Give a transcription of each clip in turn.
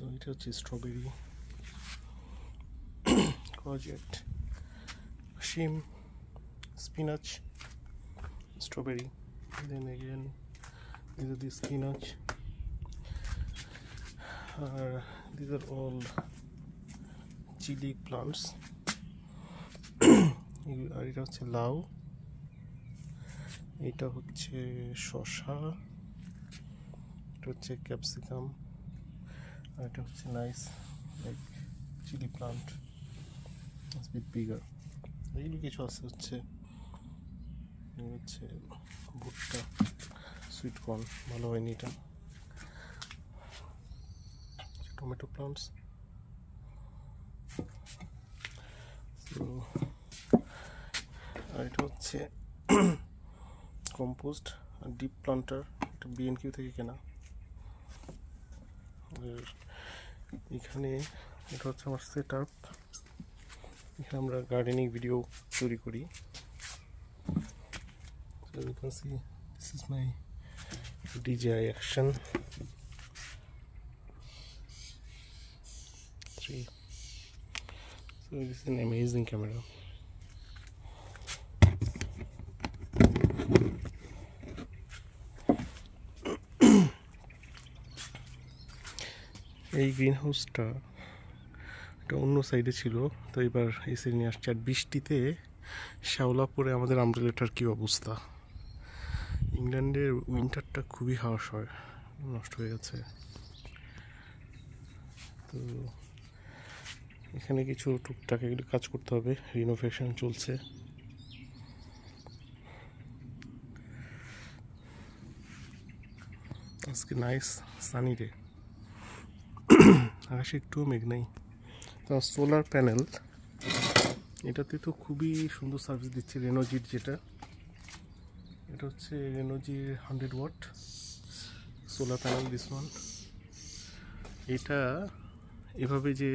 So এটা হচ্ছে strawberry, courgette, shim, spinach, strawberry, then again these are the spinach, these are all chili plants. আর এটা হচ্ছে লাউ, এটা হচ্ছে শসা, এটা হচ্ছে ক্যাপসিকাম, আর এটা হচ্ছে nice like chilli plant, it's bit bigger. এইগুলো কিছু আছে হচ্ছে ভুট্টা, সুইট কর্ন, ভালো হয়নি এটা, টমেটো প্লান্টস। তো আর এটা হচ্ছে কম্পোস্ট আর ডিপ প্লান্টার, এটা BNQ থেকে কেনা। আর এখানে এটা হচ্ছে আমার সেট আপ, এখানে আমরা গার্ডেনিং ভিডিও তৈরি করি। So you can see this is my DJI Action 3. So this is an amazing camera. এই গ্রিন হাউসটা এটা অন্য সাইডে ছিল, তো এবার এই সাইডে নিয়ে আসছে। আর বৃষ্টিতে শ্যাওলা পড়ে আমাদের আমব্রেলাটার কী অবস্থা। ইংল্যান্ডের উইন্টারটা খুবই হার্শ হয়, নষ্ট হয়ে গেছে। তো এখানে কিছু টুকটাক এগুলো কাজ করতে হবে, রিনোভেশন চলছে। আজকে নাইস সানি ডে, আকাশে একটুও মেঘ নেই। তো সোলার প্যানেল, এটাতে তো খুবই সুন্দর সার্ভিস দিচ্ছে রেনোজির, যেটা এটা হচ্ছে রেনোজির 100 watt solar panel, this one. এটা এভাবে যে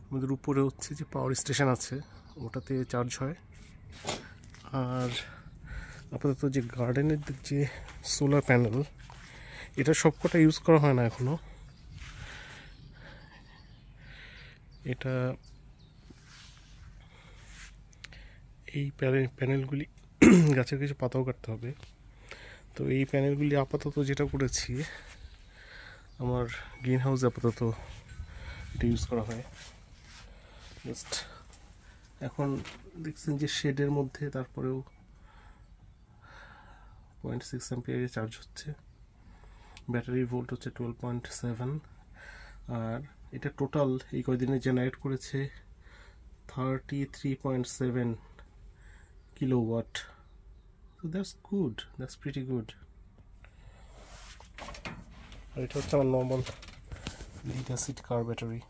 আমাদের উপরে হচ্ছে যে পাওয়ার স্টেশন আছে ওটাতে চার্জ হয়। আর আপাতত যে গার্ডেনের যে সোলার প্যানেল, এটা সবকটা ইউজ করা হয় না এখনো। এটা এই প্যানেলগুলি গাছের কিছু পাতাও কাটতে হবে। তো এই প্যানেলগুলি আপাতত যেটা করেছি, আমার গ্রিন হাউসে আপাতত এটা ইউজ করা হয়। জাস্ট এখন দেখছেন যে শেডের মধ্যে, তারপরেও 0.6 অ্যাম্পিয়ারে চার্জ হচ্ছে। ব্যাটারি ভোল্ট হচ্ছে 12.7। আর এটা টোটাল এই কয়দিনে জেনারেট করেছে 33.7 kilowatt. So that's good, that's pretty good. আর এটা হচ্ছে আমার নর্মাল লিড অ্যাসিড কার ব্যাটারি।